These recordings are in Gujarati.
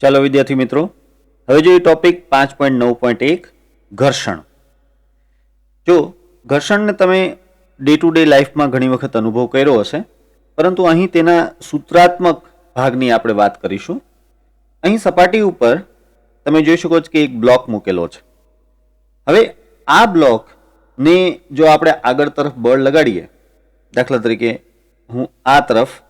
ચાલો વિદ્યાર્થી મિત્રો, હવે જોઈએ ટોપિક 5.9.1 ઘર્ષણ. જો ઘર્ષણને તમે ડે ટુ ડે લાઈફમાં ઘણી વખત અનુભવ કર્યો હશે, પરંતુ અહીં તેના સૂત્રાત્મક ભાગની આપણે વાત કરીશું. અહીં સપાટી ઉપર તમે જોઈ શકો છો કે એક બ્લોક મૂકેલો છે. હવે આ બ્લોકને જો આપણે આગળ તરફ બળ લગાડીએ, દાખલા તરીકે હું આ તરફ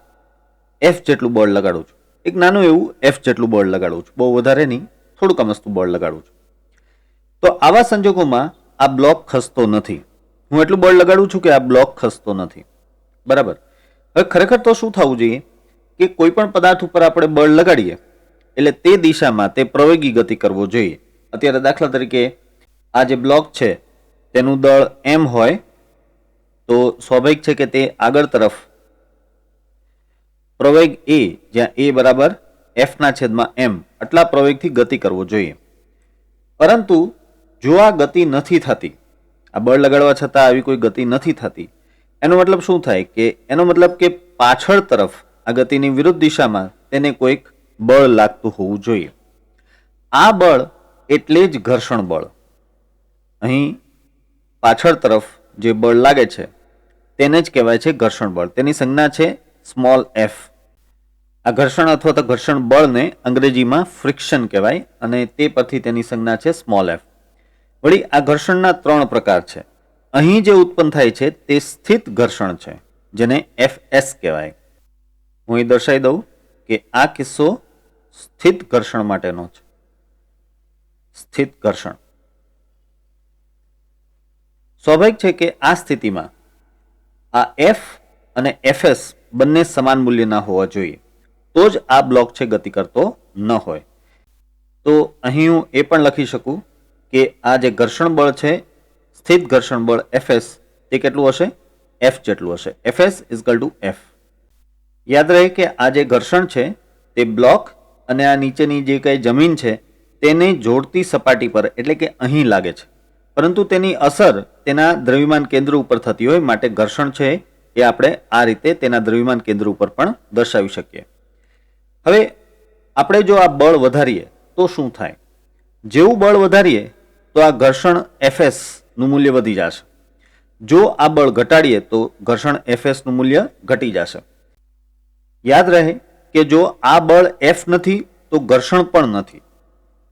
F જેટલું બળ લગાડું છું, એક નાનું એવું F જેટલું બળ લગાડું છું, બહુ વધારે નહીં, થોડુંક અમસ્તું બળ લગાડું છું, તો આવા સંજોગોમાં આ બ્લોક ખસતો નથી. હું એટલું બળ લગાડું છું કે આ બ્લોક ખસતો નથી. બરાબર. હવે ખરેખર તો શું થવું જોઈએ કે કોઈ પણ પદાર્થ ઉપર આપણે બળ લગાડીએ એટલે તે દિશામાં તે પ્રવેગી ગતિ કરવો જોઈએ. અત્યારે દાખલા તરીકે આ જે બ્લોક છે તેનું દળ m હોય તો સ્વાભાવિક છે કે તે આગળ તરફ પ્રવેગ a, જ્યાં a બરાબર f/m આટલા પ્રવેગથી ગતિ કરવો જોઈએ. પરંતુ જો આ ગતિ નથી થતી, આ બળ લગાડવા છતાં આવી કોઈ ગતિ નથી થતી, એનો મતલબ શું થાય કે એનો મતલબ કે પાછળ તરફ આ ગતિની વિરુદ્ધ દિશામાં તેને કોઈક બળ લાગતું હોવું જોઈએ. આ બળ એટલે જ ઘર્ષણ બળ. અહીં પાછળ તરફ જે બળ લાગે છે તેને જ કહેવાય છે ઘર્ષણ બળ. તેની સંજ્ઞા છે સ્મોલ f. આ ઘર્ષણ અથવા તો ઘર્ષણ બળને અંગ્રેજીમાં ફ્રિક્શન કહેવાય અને તે પરથી તેની સંજ્ઞા છે સ્મોલ f. વળી આ ઘર્ષણના 3 પ્રકાર છે. અહીં જે ઉત્પન્ન થાય છે તે સ્થિત ઘર્ષણ છે, જેને Fs કહેવાય. હું અહીં દર્શાવી દઉં કે આ કિસ્સો સ્થિત ઘર્ષણ માટેનો છે. સ્થિત ઘર્ષણ. સ્વાભાવિક છે કે આ સ્થિતિમાં આ F અને Fs બંને સમાન મૂલ્યના હોવા જોઈએ, તો જ આ બ્લોક છે ગતિ કરતો ન હોય. તો અહીં હું એ પણ લખી શકું કે આ જે ઘર્ષણ બળ છે, સ્થિત ઘર્ષણ બળ Fs, તે કેટલું હશે? F જેટલું હશે. Fs = F. યાદ રહે કે આ જે ઘર્ષણ છે તે બ્લોક અને આ નીચેની જે કંઈ જમીન છે તેને જોડતી સપાટી પર એટલે કે અહીં લાગે છે, પરંતુ તેની અસર તેના દ્રવ્યમાન કેન્દ્ર ઉપર થતી હોય, માટે ઘર્ષણ છે એ આપણે આ રીતે તેના દ્રવ્યમાન કેન્દ્ર ઉપર પણ દર્શાવી શકીએ. હવે આપણે જો આ બળ વધારીએ તો શું થાય? જેવું બળ વધારીએ તો આ ઘર્ષણ Fs નું મૂલ્ય વધી જશે. જો આ બળ ઘટાડીએ તો ઘર્ષણ Fs નું મૂલ્ય ઘટી જશે. યાદ રહે કે જો આ બળ F નથી તો ઘર્ષણ પણ નથી.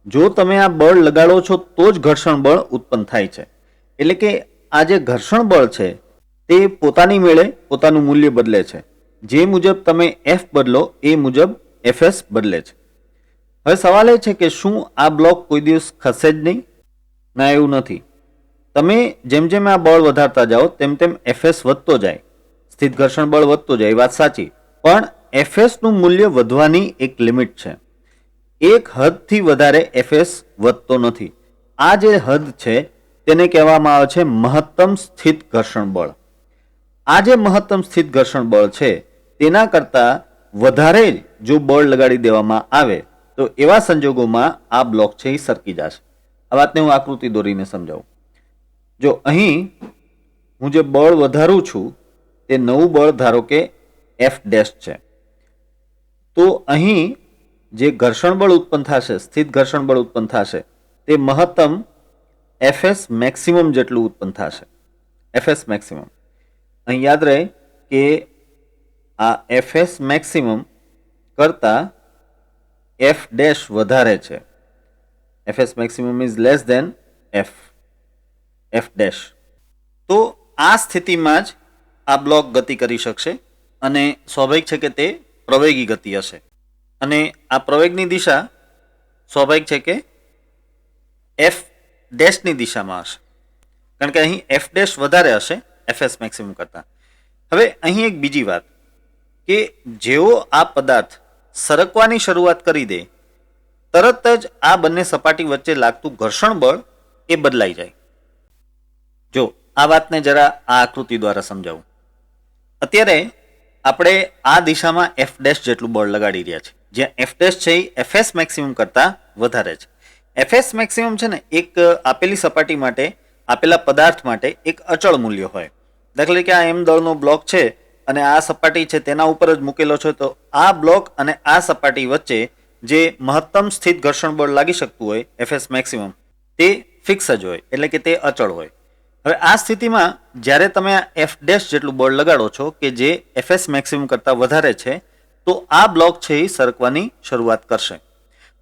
જો તમે આ બળ લગાડો છો તો જ ઘર્ષણ બળ ઉત્પન્ન થાય છે. એટલે કે આ જે ઘર્ષણ બળ છે તે પોતાની મેળે પોતાનું મૂલ્ય બદલે છે. જે મુજબ તમે F બદલો એ મુજબ Fs બદલે છે. હવે સવાલ એ છે કે શું આ બ્લોક કોઈ દિવસ ખસે જ નહીં? ના, એવું નથી. તમે જેમ જેમ આ બળ વધારતા જાઓ તેમ તેમ Fs વધતો જાય, સ્થિત ઘર્ષણ બળ વધતો જાય, એ વાત સાચી. પણ Fs નું મૂલ્ય વધવાની એક લિમિટ છે. એક હદથી વધારે Fs વધતો નથી. આ જે હદ છે તેને કહેવામાં આવે છે મહત્તમ સ્થિત ઘર્ષણ બળ. આ જે મહત્તમ સ્થિત ઘર્ષણ બળ છે તેના કરતાં વધારે જો બળ લગાડી દેવામાં આવે તો એવા સંજોગોમાં આ બ્લોક છે એ સરકી જશે. આ વાતને હું આકૃતિ દોરીને સમજાવું. જો અહીં હું જે બળ વધારું છું તે નવું બળ ધારો કે F' છે, તો અહીં જે ઘર્ષણ બળ ઉત્પન્ન થશે, સ્થિત ઘર્ષણ બળ ઉત્પન્ન થશે, તે મહત્તમ Fs મેક્સિમમ જેટલું ઉત્પન્ન થશે. Fs maximum. અહીં યાદ રહે કે આ Fs મેક્સિમમ કરતા F' વધારે છે. Fs maximum is less than F'. તો આ સ્થિતિમાં જ આ બ્લોક ગતિ કરી શકશે અને સ્વાભાવિક છે કે તે પ્રવેગી ગતિ હશે. અને આ પ્રવેગની દિશા સ્વાભાવિક છે કે F' ની દિશામાં હશે, કારણ કે અહીં F' વધારે હશે Fs મેક્સિમમ કરતાં. હવે અહીં એક બીજી વાત કે જેવો આ પદાર્થ સરકવાની શરૂઆત કરી દે તરત જ આ બંને સપાટી વચ્ચે લાગતું ઘર્ષણ બળ એ બદલાઈ જાય. જો આ વાતને જરા આ આકૃતિ દ્વારા સમજાવું. અત્યારે આપણે આ દિશામાં F' જેટલું બળ લગાડી રહ્યા છીએ, જ્યાં F' છે એ Fs મેક્સિમમ કરતાં વધારે છે. Fs મેક્સિમમ છે ને એક આપેલી સપાટી માટે, આપેલા પદાર્થ માટે એક અચળ મૂલ્ય હોય. દાખલા તરીકે આ M દળનો બ્લોક છે અને આ સપાટી છે તેના ઉપર જ મૂકેલો છે, તો આ બ્લોક અને આ સપાટી વચ્ચે જે મહત્તમ સ્થિત ઘર્ષણ બળ લાગી શકતું હોય એફએસ મેક્સિમમ તે ફિક્સ જ હોય, એટલે કે તે અચળ હોય. હવે આ સ્થિતિમાં જ્યારે તમે આ એફ ડેશ જેટલું બળ લગાડો છો કે જે એફએસ મેક્સિમમ કરતાં વધારે છે, તો આ બ્લોક છે એ સરકવાની શરૂઆત કરશે.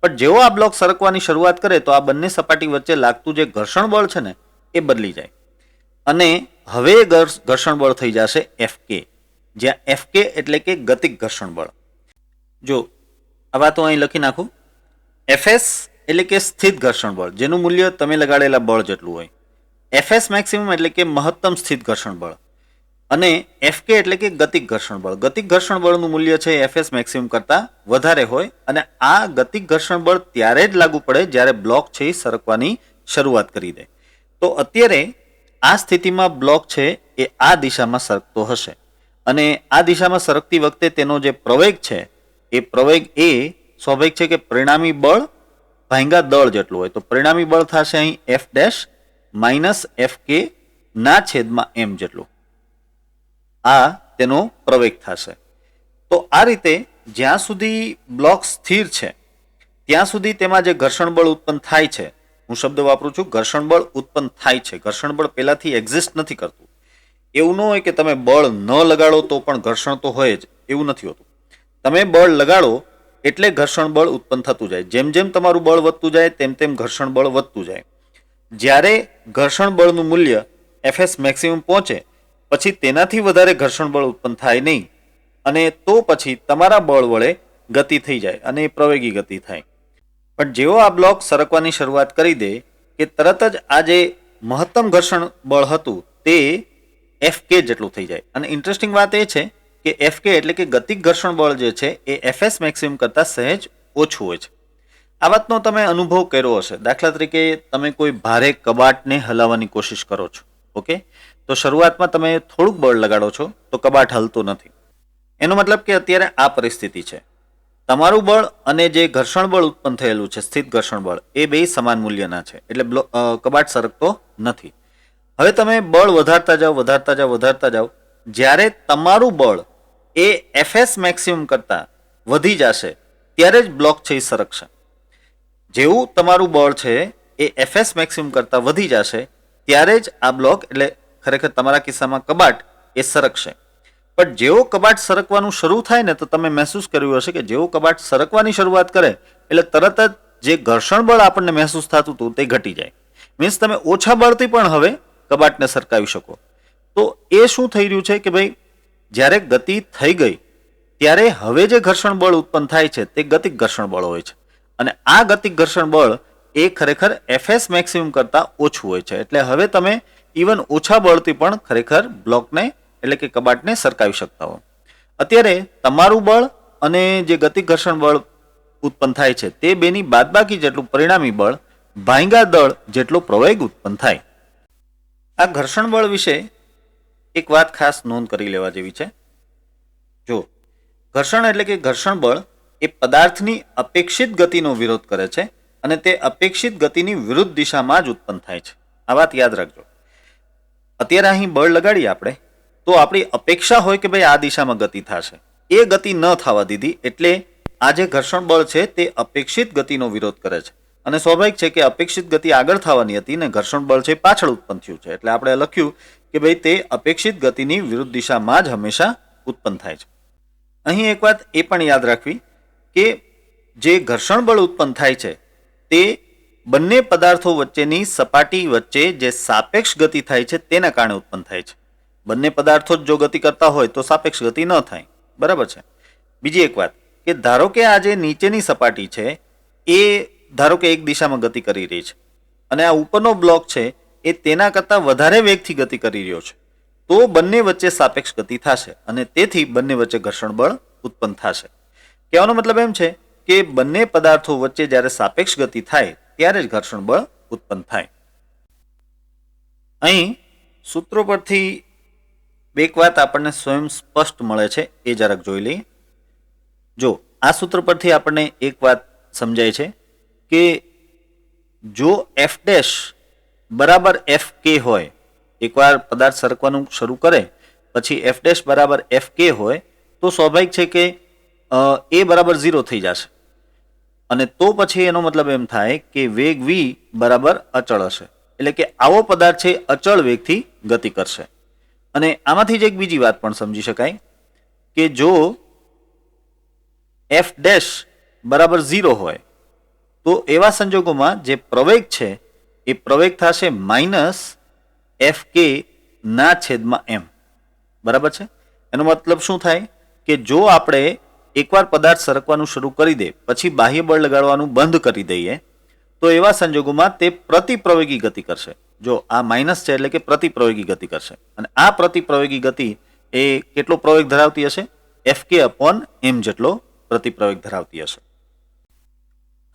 પણ જેવો આ બ્લોક સરકવાની શરૂઆત કરે તો આ બંને સપાટી વચ્ચે લાગતું જે ઘર્ષણ બળ છે ને એ બદલી જાય અને હવે ઘર્ષણ બળ થઈ જશે એફ કે, જ્યાં એફ કે એટલે કે ગતિક ઘર્ષણ બળ. જો આ વાત હું અહીં લખી નાખું. એફએસ એટલે કે સ્થિત ઘર્ષણ બળ, જેનું મૂલ્ય તમે લગાડેલા બળ જેટલું હોય. એફએસ મેક્સિમમ એટલે કે મહત્તમ સ્થિત ઘર્ષણ બળ, અને એફકે એટલે કે ગતિક ઘર્ષણ બળ. ગતિક ઘર્ષણ બળનું મૂલ્ય છે એફએસ મેક્સિમમ કરતાં વધારે હોય, અને આ ગતિક ઘર્ષણ બળ ત્યારે જ લાગુ પડે જ્યારે બ્લોક છે એ સરકવાની શરૂઆત કરી દે. તો અત્યારે આ સ્થિતિમાં બ્લોક છે એ આ દિશામાં સરકતો હશે, અને આ દિશામાં સરકતી વખતે તેનો જે પ્રવેગ છે એ પ્રવેગ એ સ્વાભાવિક છે કે પરિણામી બળ ભાંગા દળ જેટલું હોય. તો પરિણામી બળ થશે અહીં એફ ડેશ માઇનસ એફ કે ના છેદમાં એમ જેટલું. આ તેનો પ્રવેગ થશે. તો આ રીતે જ્યાં સુધી બ્લોક સ્થિર છે ત્યાં સુધી તેમાં જે ઘર્ષણ બળ ઉત્પન્ન થાય છે, હું શબ્દ વાપરું છું ઘર્ષણ બળ ઉત્પન્ન થાય છે, ઘર્ષણ બળ પહેલાથી એક્ઝિસ્ટ નથી કરતું. એવું ન હોય કે તમે બળ ન લગાડો તો પણ ઘર્ષણ તો હોય જ, એવું નથી હોતું. તમે બળ લગાડો એટલે ઘર્ષણ બળ ઉત્પન્ન થતું જાય. જેમ જેમ તમારું બળ વધતું જાય તેમ તેમ ઘર્ષણ બળ વધતું જાય. જ્યારે ઘર્ષણ બળનું મૂલ્ય એફએસ મેક્સિમમ પહોંચે પછી તેનાથી વધારે ઘર્ષણ બળ ઉત્પન્ન થાય નહીં, અને તો પછી તમારા બળ વડે ગતિ થઈ જાય અને એ પ્રવેગી ગતિ થાય. પણ જેવો આ બ્લોક સરકવાની શરૂઆત કરી દે કે તરત જ આ જે મહત્તમ ઘર્ષણ બળ હતું તે એફ કે જેટલું થઈ જાય. અને ઇન્ટરેસ્ટિંગ વાત એ છે કે એફ કે એટલે કે ગતિક ઘર્ષણ બળ જે છે એ એફએસ મેક્સિમમ કરતાં સહેજ ઓછું હોય છે. આ વાતનો તમે અનુભવ કર્યો હશે. દાખલા તરીકે તમે કોઈ ભારે કબાટને હલાવવાની કોશિશ કરો છો, ઓકે, તો શરૂઆતમાં તમે થોડુંક બળ લગાડો છો તો કબાટ હલતું નથી. એનો મતલબ કે અત્યારે આ પરિસ્થિતિ છે. તમારું બળ અને જે ઘર્ષણ બળ ઉત્પન્ન થયેલું છે સ્થિત ઘર્ષણ બળ એ બે સમાન મૂલ્યના છે, એટલે કબાટ સરકતો નથી. હવે તમે બળ વધારતા જાઓ, જ્યારે તમારું બળ એ એફએસ મેક્સિમમ કરતાં વધી જશે ત્યારે જ બ્લોક છે એ સરકશે. જેવું તમારું બળ છે એ એફએસ મેક્સિમમ કરતાં વધી જશે ત્યારે જ આ બ્લોક એટલે ખરેખર તમારા કિસ્સામાં કબાટ એ સરકશે. પણ જેવો કબાટ સરકવાનું શરૂ થાય ને તો તમે મહેસૂસ કર્યું હશે કે જેવો કબાટ સરકવાની શરૂઆત કરે એટલે તરત જ જે ઘર્ષણ બળ આપણને મહેસૂસ થતું હતું તે ઘટી જાય. મીન્સ તમે ઓછા બળથી પણ હવે કબાટને સરકાવી શકો. તો એ શું થઈ રહ્યું છે કે ભાઈ જ્યારે ગતિ થઈ ગઈ ત્યારે હવે જે ઘર્ષણ બળ ઉત્પન્ન થાય છે તે ગતિક ઘર્ષણ બળ હોય છે, અને આ ગતિક ઘર્ષણ બળ એ ખરેખર એફએસ મેક્સિમમ કરતાં ઓછું હોય છે. એટલે હવે તમે ઇવન ઓછા બળથી પણ ખરેખર બ્લોકને એટલે કે કબાટને સરકાવી શકતા હો. અત્યારે તમારું બળ અને જે ગતિક ઘર્ષણ બળ ઉત્પન્ન થાય છે તે બેની બાદબાકી જેટલું પરિણામી બળ ભાંગા દળ જેટલો પ્રવેગ ઉત્પન્ન થાય. આ ઘર્ષણ બળ વિશે એક વાત ખાસ નોંધ કરી લેવા જેવી છે. જો ઘર્ષણ એટલે કે ઘર્ષણ બળ એ પદાર્થની અપેક્ષિત ગતિનો વિરોધ કરે છે, અને તે અપેક્ષિત ગતિની વિરુદ્ધ દિશામાં જ ઉત્પન્ન થાય છે. આ વાત યાદ રાખજો. અત્યારે અહીં બળ લગાડીએ આપણે તો આપણી અપેક્ષા હોય કે ભાઈ આ દિશામાં ગતિ થશે, એ ગતિ ન થવા દીધી એટલે આ જે ઘર્ષણ બળ છે તે અપેક્ષિત ગતિનો વિરોધ કરે છે. અને સ્વાભાવિક છે કે અપેક્ષિત ગતિ આગળ થવાની હતી ને ઘર્ષણ બળ છે પાછળ ઉત્પન્ન થયું છે, એટલે આપણે લખ્યું કે ભાઈ તે અપેક્ષિત ગતિની વિરુદ્ધ દિશામાં જ હંમેશા ઉત્પન્ન થાય છે. અહીં એક વાત એ પણ યાદ રાખવી કે જે ઘર્ષણ બળ ઉત્પન્ન થાય છે તે બંને પદાર્થો વચ્ચેની સપાટી વચ્ચે જે સાપેક્ષ ગતિ થાય છે તેના કારણે ઉત્પન્ન થાય છે. બંને પદાર્થો જો ગતિ કરતા હોય તો સાપેક્ષ ગતિ ન થાય, બરાબર છે. બીજી એક વાત કે ધારો કે આ જે નીચેની સપાટી છે એ ધારો કે એક દિશામાં ગતિ કરી રહી છે અને આ ઉપરનો બ્લોક છે એ તેના કરતાં વધારે વેગથી ગતિ કરી રહ્યો છે, તો બંને વચ્ચે સાપેક્ષ ગતિ થશે અને તેથી બંને વચ્ચે ઘર્ષણ બળ ઉત્પન્ન થશે. કહેવાનો મતલબ એમ છે કે બંને પદાર્થો વચ્ચે જ્યારે સાપેક્ષ ગતિ થાય ત્યારે જ ઘર્ષણ બળ ઉત્પન્ન થાય. અહીં સૂત્રો પરથી એક વાત આપણને સ્વયં સ્પષ્ટ મળે છે, એ જરાક જોઈ લઈએ. જો આ સૂત્ર પરથી આપણને એક વાત સમજાય છે કે જો એફ ડેશ બરાબર એફ કે હોય, એકવાર પદાર્થ સરકવાનું શરૂ કરે પછી એફ ડેશ બરાબર એફ કે હોય તો સ્વાભાવિક છે કે એ બરાબર 0 થઈ જશે. અને તો પછી એનો મતલબ એમ થાય કે વેગ v બરાબર અચળ હશે, એટલે કે આવો પદાર્થ છે અચળ વેગથી ગતિ કરશે. અને આમાંથી જ એક બીજી વાત પણ સમજી શકાય કે જો f ડેશ બરાબર 0 હોય તો એવા સંજોગોમાં જે પ્રવેગ છે એ પ્રવેગ થશે માઇનસ એફ કે ના છેદમાં એમ. બરાબર છે? એનો મતલબ શું થાય કે જો આપણે એકવાર પદાર્થ સરકવાનું શરૂ કરી દે પછી બાહ્ય બળ લગાડવાનું બંધ કરી દઈએ તો એવા સંજોગોમાં તે પ્રતિપ્રવેગી ગતિ કરશે. જો આ માઇનસ છે એટલે કે પ્રતિપ્રવેગી ગતિ કરશે. અને આ પ્રતિપ્રવેગી ગતિ એ કેટલો પ્રવેગ ધરાવતી હશે? એફ કે અપોન એમ જેટલો પ્રતિપ્રવેગ ધરાવતી હશે.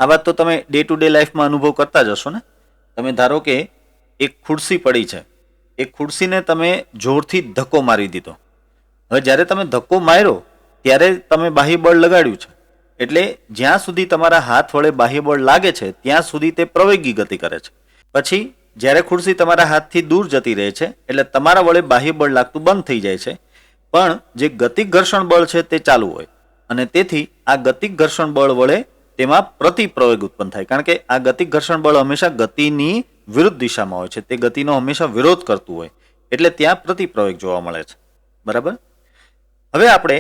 આ વાત તો તમે ડે ટુ ડે લાઈફમાં અનુભવ કરતા જ હશો ને. તમે ધારો કે એક ખુરશી પડી છે, એ ખુરશીને તમે જોરથી ધક્કો મારી દીધો. હવે જ્યારે તમે ધક્કો માર્યો ત્યારે તમે બાહ્ય બળ લગાડ્યું છે, એટલે જ્યાં સુધી તમારા હાથ વડે બાહ્ય બળ લાગે છે ત્યાં સુધી તે પ્રવેગી ગતિ કરે છે. પછી જ્યારે ખુરશી તમારા હાથથી દૂર જતી રહે છે એટલે તમારા વડે બાહ્ય બળ લાગતું બંધ થઈ જાય છે, પણ જે ગતિક ઘર્ષણ બળ છે તે ચાલુ હોય. અને તેથી આ ગતિક ઘર્ષણ બળ વડે તેમાં પ્રતિપ્રવેગ ઉત્પન્ન થાય, કારણ કે આ ગતિક ઘર્ષણ બળ હંમેશા ગતિની વિરુદ્ધ દિશામાં હોય છે, તે ગતિનો હંમેશા વિરોધ કરતું હોય, એટલે ત્યાં પ્રતિપ્રવેગ જોવા મળે છે. બરાબર? હવે આપણે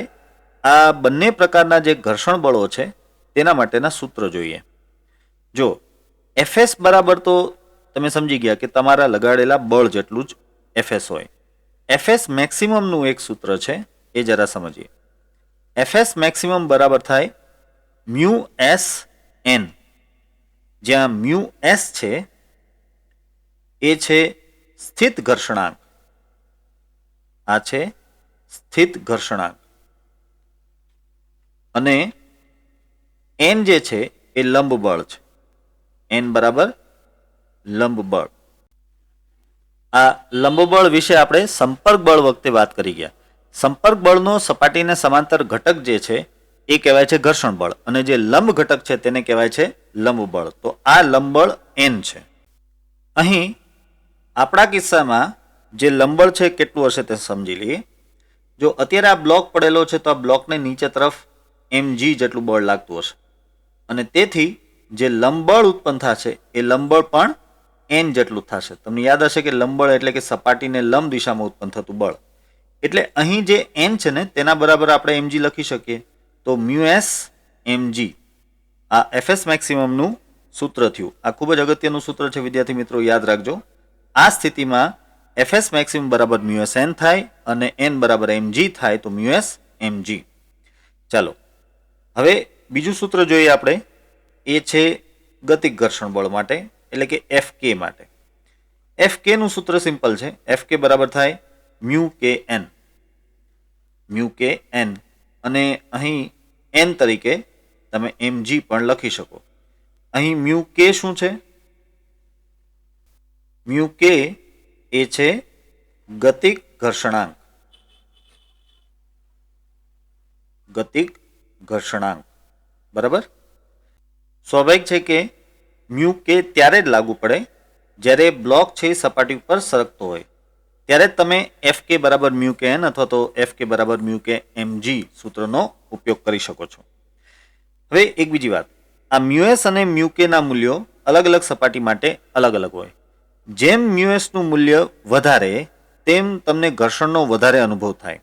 આ બંને પ્રકારના જે ઘર્ષણ બળો છે તેના માટેના સૂત્ર જોઈએ. જો એફએસ બરાબર તો તમે સમજી ગયા કે તમારા લગાડેલા બળ જેટલું જ એફએસ હોય. એફએસ મેક્સિમમનું એક સૂત્ર છે, એ જરા સમજીએ. એફએસ મેક્સિમમ બરાબર થાય મ્યુ એસ એન, જ્યાં મ્યુ એસ છે એ છે સ્થિત ઘર્ષણાંક, આ છે સ્થિત ઘર્ષણાંક, અને એન જે છે એ લંબ બળ છે. એન બરાબર લંબ બળ. આ લંબ બળ વિશે આપણે સંપર્ક બળ વખતે વાત કરી ગયા. સંપર્ક બળનો સપાટીને સમાંતર ઘટક જે છે એ કહેવાય છે ઘર્ષણ બળ, અને જે લંબ ઘટક છે તેને કહેવાય છે લંબ બળ. તો આ લંબ બળ એન છે. અહીં આપણા કિસ્સામાં જે લંબ બળ છે કેટલું હશે તે સમજી લઈએ. જો અત્યારે આ બ્લોક પડેલો છે તો આ બ્લોકને નીચે તરફ mg જેટલું બળ લાગતું હશે, અને તેથી જે લંબબળ ઉત્પન્ન થશે એ લંબબળ પણ n જેટલું થશે. તમને યાદ હશે કે લંબબળ એટલે કે સપાટીને લંબ દિશામાં ઉત્પન્ન થતું બળ. એટલે અહીં જે n છે ને તેના બરાબર આપણે mg લખી શકીએ. તો મ્યુએસ mg આ એફએસ મેક્સિમમનું સૂત્ર થયું. આ ખૂબ જ અગત્યનું સૂત્ર છે વિદ્યાર્થી મિત્રો, યાદ રાખજો. આ સ્થિતિમાં એફએસ મેક્સિમમ બરાબર મ્યુએસ n થાય અને n બરાબર mg થાય, તો મ્યુએસ mg. ચાલો હવે બીજું સૂત્ર જોઈએ આપણે, એ છે ગતિક ઘર્ષણ બળ માટે, એટલે કે એફ કે માટે. એફ કે નું સૂત્ર સિમ્પલ છે. એફ કે બરાબર થાય મ્યુ કે એન. મ્યુ કે એન, અને અહીં એન તરીકે તમે mg પણ લખી શકો. અહીં મ્યુ કે શું છે? મ્યુ કે એ છે ગતિક ઘર્ષણાંક. ગતિક ઘર્ષણાંક. બરાબર? સ્વાભાવિક છે કે મ્યુ કે ત્યારે જ લાગુ પડે જ્યારે બ્લોક છે સપાટી ઉપર સરકતો હોય, ત્યારે તમે એફ કે બરાબર મ્યુ કે એન અથવા તો એફ કે બરાબર મ્યુ કે mg સૂત્રનો ઉપયોગ કરી શકો છો. હવે એક બીજી વાત, આ મ્યુએસ અને મ્યુ કે ના મૂલ્યો અલગ અલગ સપાટી માટે અલગ અલગ હોય. જેમ મ્યુએસ નું મૂલ્ય વધારે તેમ તમને ઘર્ષણનો વધારે અનુભવ થાય.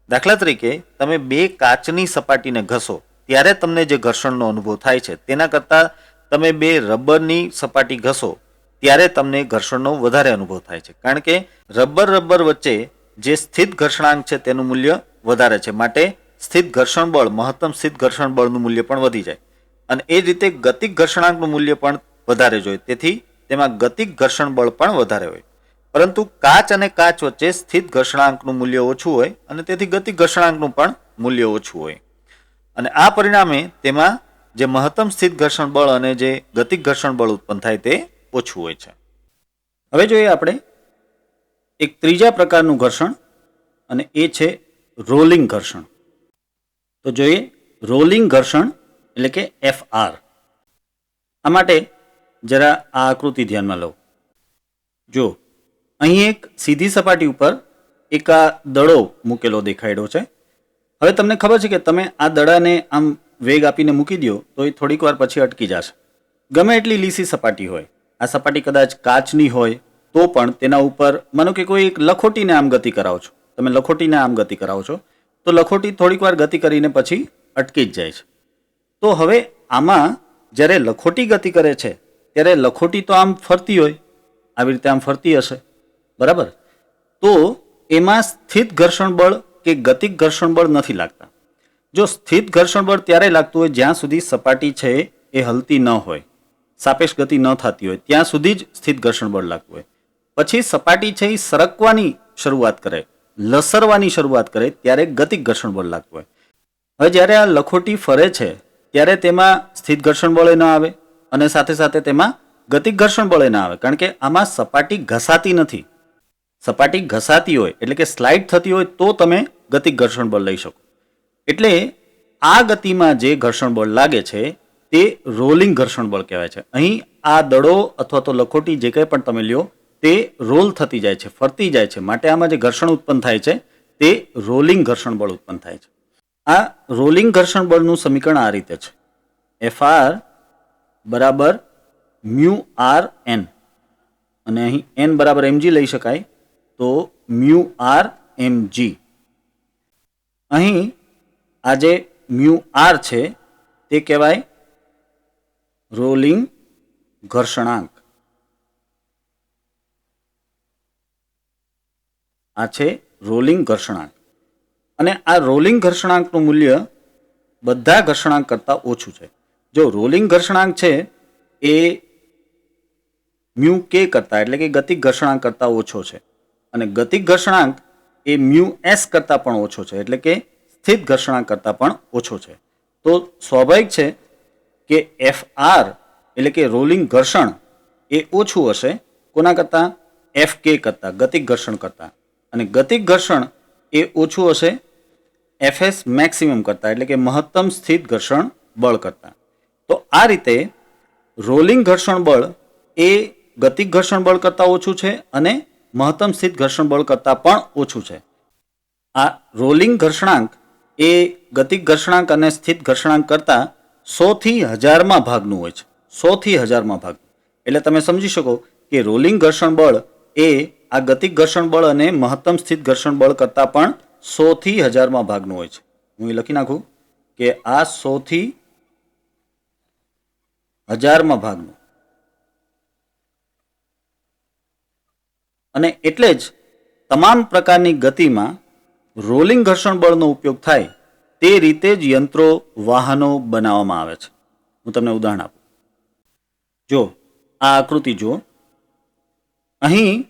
દાખલા તરીકે તમે બે કાચની સપાટીને ઘસો ત્યારે તમને જે ઘર્ષણનો અનુભવ થાય છે તેના કરતાં તમે બે રબરની સપાટી ઘસો ત્યારે તમને ઘર્ષણનો વધારે અનુભવ થાય છે, કારણ કે રબર વચ્ચે જે સ્થિત ઘર્ષણાંક છે તેનું મૂલ્ય વધારે છે, માટે સ્થિત ઘર્ષણ બળ, મહત્તમ સ્થિત ઘર્ષણ બળનું મૂલ્ય પણ વધી જાય. અને એ રીતે ગતિક ઘર્ષણાંકનું મૂલ્ય પણ વધારે જ હોય, તેથી તેમાં ગતિક ઘર્ષણ બળ પણ વધારે હોય. પરંતુ કાચ અને કાચ વચ્ચે સ્થિત ઘર્ષણાંકનું મૂલ્ય ઓછું હોય અને તેથી ગતિક ઘર્ષણાંકનું પણ મૂલ્ય ઓછું હોય. અને આ પરિણામે તેમાં જે મહત્તમ સ્થિત ઘર્ષણ બળ અને જે ગતિક ઘર્ષણ બળ ઉત્પન્ન થાય તે ઓછું હોય છે. હવે જોઈએ આપણે એક ત્રીજા પ્રકારનું ઘર્ષણ, અને એ છે રોલિંગ ઘર્ષણ. તો જોઈએ રોલિંગ ઘર્ષણ એટલે કે FR. આ માટે જરા આ આકૃતિ ધ્યાનમાં લો. જો અહીં એક સીધી સપાટી ઉપર એક આ દડો મૂકેલો દેખાડ્યો છે. હવે તમને ખબર છે કે તમે આ દડાને આમ વેગ આપીને મૂકી દો તો એ થોડીક વાર પછી અટકી જશે. ગમે એટલી લીસી સપાટી હોય, આ સપાટી કદાચ કાચની હોય તો પણ તેના ઉપર માનો કે કોઈ એક લખોટીને આમ ગતિ કરાવો છો, તમે લખોટીને આમ ગતિ કરાવો છો તો લખોટી થોડીક વાર ગતિ કરીને પછી અટકી જ જાય છે. તો હવે આમાં જ્યારે લખોટી ગતિ કરે છે ત્યારે લખોટી તો આમ ફરતી હોય, આવી રીતે આમ ફરતી હશે, બરાબર? તો એમાં સ્થિત ઘર્ષણ બળ કે ગતિક ઘર્ષણ બળ નથી લાગતા. જો સ્થિત ઘર્ષણ બળ ત્યારે લાગતું હોય જ્યાં સુધી સપાટી છે એ હલતી ન હોય, સાપેક્ષ ગતિ ન થતી હોય, ત્યાં સુધી જ સ્થિત ઘર્ષણ બળ લાગતું હોય. પછી સપાટી છે એ સરકવાની શરૂઆત કરે, લસરવાની શરૂઆત કરે ત્યારે ગતિક ઘર્ષણ બળ લાગતું હોય. હવે જ્યારે આ લખોટી ફરે છે ત્યારે તેમાં સ્થિત ઘર્ષણ બળ ન આવે અને સાથે સાથે તેમાં ગતિક ઘર્ષણ બળ ન આવે, કારણ કે આમાં સપાટી ઘસાતી નથી. સપાટી ઘસાતી હોય એટલે કે સ્લાઇડ થતી હોય તો તમે ગતિક ઘર્ષણ બળ લઈ શકો. એટલે આ ગતિમાં જે ઘર્ષણ બળ લાગે છે તે રોલિંગ ઘર્ષણ બળ કહેવાય છે. અહીં આ દડો અથવા તો લખોટી જે કંઈ પણ તમે લ્યો તે રોલ થતી જાય છે, ફરતી જાય છે, માટે આમાં જે ઘર્ષણ ઉત્પન્ન થાય છે તે રોલિંગ ઘર્ષણ બળ ઉત્પન્ન થાય છે. આ રોલિંગ ઘર્ષણ બળનું સમીકરણ આ રીતે છે: Fr બરાબર મ્યુ આર એન, અને અહીં એન બરાબર mg લઈ શકાય તો મ્યુ આર mg. અહીં આ જે મ્યુ આર છે તે કહેવાય રોલિંગ ઘર્ષણાંક. આ છે રોલિંગ ઘર્ષણાંક. અને આ રોલિંગ ઘર્ષણાંકનું મૂલ્ય બધા ઘર્ષણાંક કરતાં ઓછું છે. જો રોલિંગ ઘર્ષણાંક છે એ મ્યુ કે કરતાં એટલે કે ગતિક ઘર્ષણાંક કરતાં ઓછો છે, અને ગતિક ઘર્ષણાંક એ મ્યુ એસ કરતાં પણ ઓછો છે, એટલે કે સ્થિત ઘર્ષણાંક કરતાં પણ ઓછો છે. તો સ્વાભાવિક છે કે એફ આર એટલે કે રોલિંગ ઘર્ષણ એ ઓછું હશે કોના કરતાં? એફ કે કરતાં, ગતિક ઘર્ષણ કરતાં. અને ગતિક ઘર્ષણ એ ઓછું હશે એફએસ મેક્સિમમ કરતાં, એટલે કે મહત્તમ સ્થિત ઘર્ષણ બળ કરતાં. તો આ રીતે રોલિંગ ઘર્ષણ બળ એ ગતિક ઘર્ષણ બળ કરતાં ઓછું છે અને મહત્તમ સ્થિત ઘર્ષણ બળ કરતાં પણ ઓછું છે. આ રોલિંગ ઘર્ષણાંક એ ગતિક ઘર્ષણાંક અને સ્થિત ઘર્ષણાંક કરતાં 100 થી 1000માં ભાગનું હોય છે. 100 થી 1000માં ભાગનું. એટલે તમે સમજી શકો કે રોલિંગ ઘર્ષણ બળ એ આ ગતિક ઘર્ષણ બળ અને મહત્તમ સ્થિત ઘર્ષણ બળ કરતાં પણ 100 થી 1000માં ભાગનું હોય છે. હું એ લખી નાખું કે આ 100 થી 1000માં ભાગનું. અને એટલે જ તમામ પ્રકારની ગતિમાં રોલિંગ ઘર્ષણ બળનો ઉપયોગ થાય તે રીતે જ યંત્રો, વાહનો બનાવવામાં આવે છે. હું તમને ઉદાહરણ આપું. જો આ આકૃતિ જુઓ. અહીં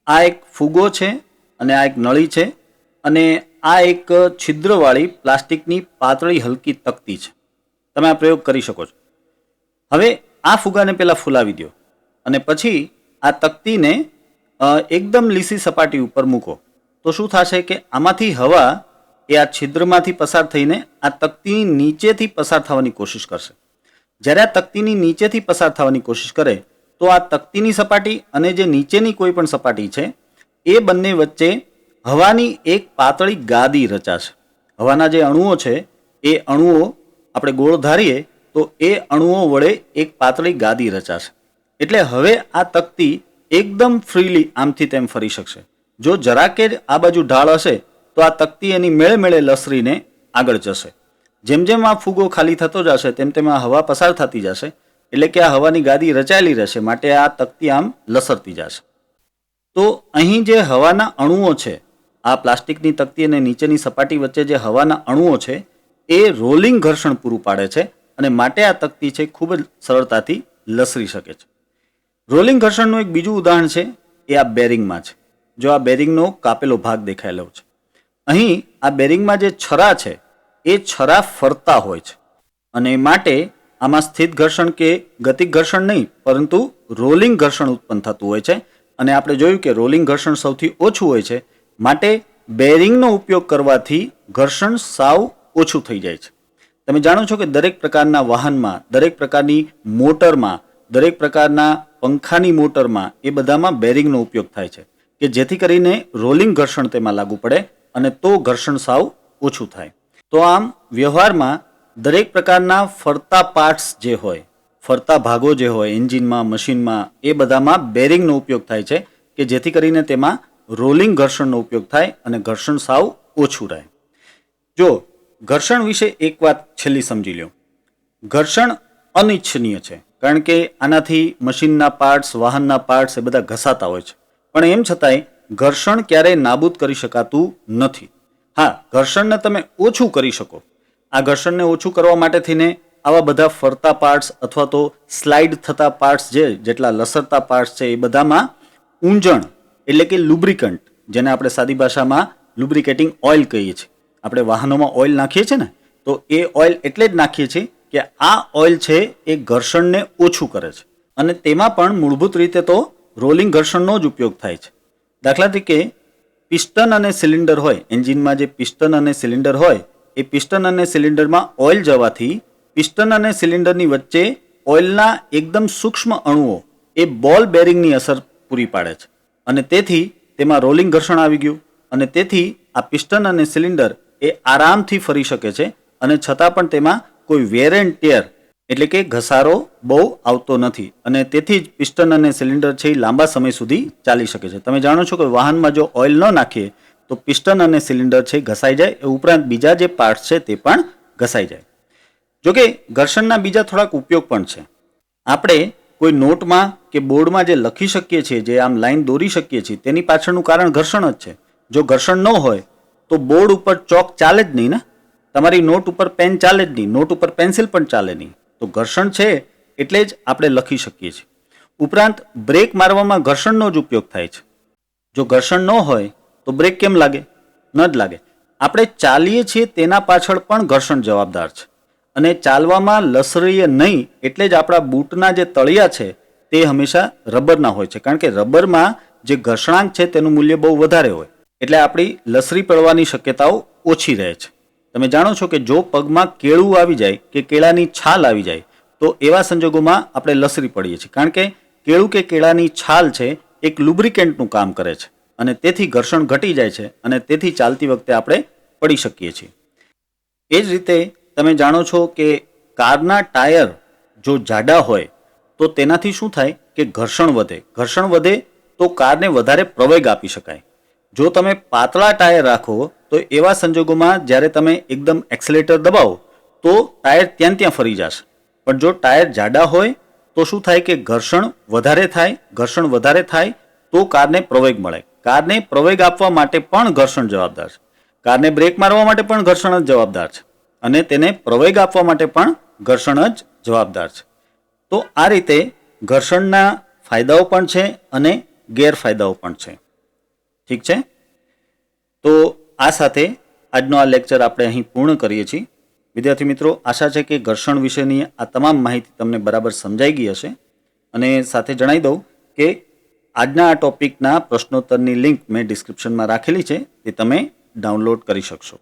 આ એક ફુગો છે અને આ એક નળી છે અને આ એક છિદ્રવાળી પ્લાસ્ટિકની પાતળી હલકી તકતી છે. તમે આ પ્રયોગ કરી શકો છો. હવે આ ફુગાને પહેલાં ફૂલાવી દો અને પછી આ તકતીને એકદમ લીસી સપાટી ઉપર મૂકો તો શું થશે કે આમાંથી હવા એ આ છિદ્રમાંથી પસાર થઈને આ તકતીની નીચેથી પસાર થવાની કોશિશ કરશે. જ્યારે આ તકતીની નીચેથી પસાર થવાની કોશિશ કરે તો આ તકતીની સપાટી અને જે નીચેની કોઈ પણ સપાટી છે એ બંને વચ્ચે હવાની એક પાતળી ગાદી રચાશે. હવાના જે અણુઓ છે એ અણુઓ આપણે ગોળ ધારીએ તો એ અણુઓ વડે એક પાતળી ગાદી રચાશે. એટલે હવે આ તકતી એકદમ ફ્રીલી આમથી તેમ ફરી શકશે. જો જરાકે જ આ બાજુ ઢાળ હશે તો આ તકતી એની મેળે મેળે લસરીને આગળ જશે. જેમ જેમ આ ફુગો ખાલી થતો જશે તેમ તેમ આ હવા પસાર થતી જશે, એટલે કે આ હવાની ગાદી રચાયેલી રહેશે, માટે આ તકતી આમ લસરતી જશે. તો અહીં જે હવાના અણુઓ છે, આ પ્લાસ્ટિકની તકતી અને નીચેની સપાટી વચ્ચે જે હવાના અણુઓ છે એ રોલિંગ ઘર્ષણ પૂરું પાડે છે અને માટે આ તકતી છે ખૂબ જ સરળતાથી લસરી શકે છે. રોલિંગ ઘર્ષણનું એક બીજું ઉદાહરણ છે એ આ બેરિંગમાં છે. જો આ બેરિંગનો કાપેલો ભાગ દેખાયેલો છે. અહીં આ બેરિંગમાં જે છરા છે એ છરા ફરતા હોય છે અને માટે આમાં સ્થિત ઘર્ષણ કે ગતિક ઘર્ષણ નહીં પરંતુ રોલિંગ ઘર્ષણ ઉત્પન્ન થતું હોય છે. અને આપણે જોયું કે રોલિંગ ઘર્ષણ સૌથી ઓછું હોય છે, માટે બેરિંગનો ઉપયોગ કરવાથી ઘર્ષણ સાવ ઓછું થઈ જાય છે. તમે જાણો છો કે દરેક પ્રકારના વાહનમાં, દરેક પ્રકારની મોટરમાં, દરેક પ્રકારના પંખાની મોટરમાં એ બધામાં બેરિંગનો ઉપયોગ થાય છે કે જેથી કરીને રોલિંગ ઘર્ષણ તેમાં લાગુ પડે અને તો ઘર્ષણ સાવ ઓછું થાય. તો આમ વ્યવહારમાં દરેક પ્રકારના ફરતા પાર્ટ્સ જે હોય, ફરતા ભાગો જે હોય એન્જિનમાં, મશીનમાં, એ બધામાં બેરિંગનો ઉપયોગ થાય છે કે જેથી કરીને તેમાં રોલિંગ ઘર્ષણનો ઉપયોગ થાય અને ઘર્ષણ સાવ ઓછું રહે. જો ઘર્ષણ વિશે એક વાત છેલ્લી સમજી લો. ઘર્ષણ અનિચ્છનીય છે કારણ કે આનાથી મશીનના પાર્ટ્સ, વાહનના પાર્ટ્સ એ બધા ઘસાતા હોય છે, પણ એમ છતાંય ઘર્ષણ ક્યારેય નાબૂદ કરી શકાતું નથી. હા, ઘર્ષણને તમે ઓછું કરી શકો. આ ઘર્ષણને ઓછું કરવા માટે થઈને આવા બધા ફરતા પાર્ટ્સ અથવા તો સ્લાઇડ થતા પાર્ટ્સ જેટલા લસરતા પાર્ટ્સ છે એ બધામાં ઊંજણ એટલે કે લુબ્રિકન્ટ, જેને આપણે સાદી ભાષામાં લુબ્રિકેટિંગ ઓઇલ કહીએ છીએ. આપણે વાહનોમાં ઓઇલ નાખીએ છીએ ને, તો એ ઓઇલ એટલે જ નાખીએ છીએ કે આ ઓઇલ છે એ ઘર્ષણને ઓછું કરે છે. અને તેમાં પણ મૂળભૂત રીતે તો રોલિંગ ઘર્ષણનો જ ઉપયોગ થાય છે. દાખલા તરીકે પિસ્ટન અને સિલિન્ડર હોય, એન્જિનમાં જે પિસ્ટન અને સિલિન્ડર હોય, એ પિસ્ટન અને સિલિન્ડરમાં ઓઇલ જવાથી પિસ્ટન અને સિલિન્ડરની વચ્ચે ઓઇલના એકદમ સૂક્ષ્મ અણુઓ એ બોલ બેરિંગની અસર પૂરી પાડે છે અને તેથી તેમાં રોલિંગ ઘર્ષણ આવી ગયું અને તેથી આ પિસ્ટન અને સિલિન્ડર એ આરામથી ફરી શકે છે અને છતાં પણ તેમાં કોઈ વેર એન્ડ ટેર એટલે કે ઘસારો બહુ આવતો નથી અને તેથી જ પિસ્ટન અને સિલિન્ડર છે એ લાંબા સમય સુધી ચાલી શકે છે. તમે જાણો છો કે વાહનમાં જો ઓઇલ ન નાખીએ તો પિસ્ટન અને સિલિન્ડર છે ઘસાઈ જાય, એ ઉપરાંત બીજા જે પાર્ટ્સ છે તે પણ ઘસાઈ જાય. જોકે ઘર્ષણના બીજા થોડાક ઉપયોગ પણ છે. આપણે કોઈ નોટમાં કે બોર્ડમાં જે લખી શકીએ છીએ, જે આમ લાઈન દોરી શકીએ છીએ, તેની પાછળનું કારણ ઘર્ષણ જ છે. જો ઘર્ષણ ન હોય તો બોર્ડ ઉપર ચોક ચાલે જ નહીં ને, તમારી નોટ ઉપર પેન ચાલે જ નહીં, નોટ ઉપર પેન્સિલ પણ ચાલે નહીં. તો ઘર્ષણ છે એટલે જ આપણે લખી શકીએ છીએ. ઉપરાંત બ્રેક મારવામાં ઘર્ષણનો જ ઉપયોગ થાય છે. જો ઘર્ષણ ન હોય તો બ્રેક કેમ લાગે? ન જ લાગે. આપણે ચાલીએ છીએ તેના પાછળ પણ ઘર્ષણ જવાબદાર છે અને ચાલવામાં લસરીએ નહીં એટલે જ આપણા બૂટના જે તળિયા છે તે હંમેશા રબરના હોય છે, કારણ કે રબરમાં જે ઘર્ષણાંક છે તેનું મૂલ્ય બહુ વધારે હોય એટલે આપણી લસરી પડવાની શક્યતાઓ ઓછી રહે છે. તમે જાણો છો કે જો પગમાં કેળું આવી જાય કે કેળાની છાલ આવી જાય તો એવા સંજોગોમાં આપણે લસરી પડીએ છીએ, કારણ કે કેળું કે કેળાની છાલ છે એક લુબ્રિકેન્ટનું કામ કરે છે અને તેથી ઘર્ષણ ઘટી જાય છે અને તેથી ચાલતી વખતે આપણે પડી શકીએ છીએ. એ જ રીતે તમે જાણો છો કે કારના ટાયર જો જાડા હોય તો તેનાથી શું થાય કે ઘર્ષણ વધે. ઘર્ષણ વધે તો કારને વધારે પ્રવેગ આપી શકાય. જો તમે પાતળા ટાયર રાખો તો એવા સંજોગોમાં જ્યારે તમે એકદમ એક્સેલેટર દબાવો તો ટાયર ત્યાં ફરી જશે. પણ જો ટાયર જાડા હોય તો શું થાય કે ઘર્ષણ વધારે થાય તો કારને પ્રવેગ મળે. કારને પ્રવેગ આપવા માટે પણ ઘર્ષણ જવાબદાર છે. કારને બ્રેક મારવા માટે પણ ઘર્ષણ જ જવાબદાર છે અને તેને પ્રવેગ આપવા માટે પણ ઘર્ષણ જ જવાબદાર છે. તો આ રીતે ઘર્ષણના ફાયદાઓ પણ છે અને ગેરફાયદાઓ પણ છે. ઠીક છે, તો આ સાથે આજનો આ લેક્ચર આપણે અહીં પૂર્ણ કરીએ છીએ. વિદ્યાર્થી મિત્રો, આશા છે કે ઘર્ષણ વિશેની આ તમામ માહિતી તમને બરાબર સમજાઈ ગઈ હશે અને સાથે જણાવી દઉં કે આજના આ ટોપિકના પ્રશ્નોત્તરની લિંક મેં ડિસ્ક્રિપ્શનમાં રાખેલી છે, તે તમે ડાઉનલોડ કરી શકશો.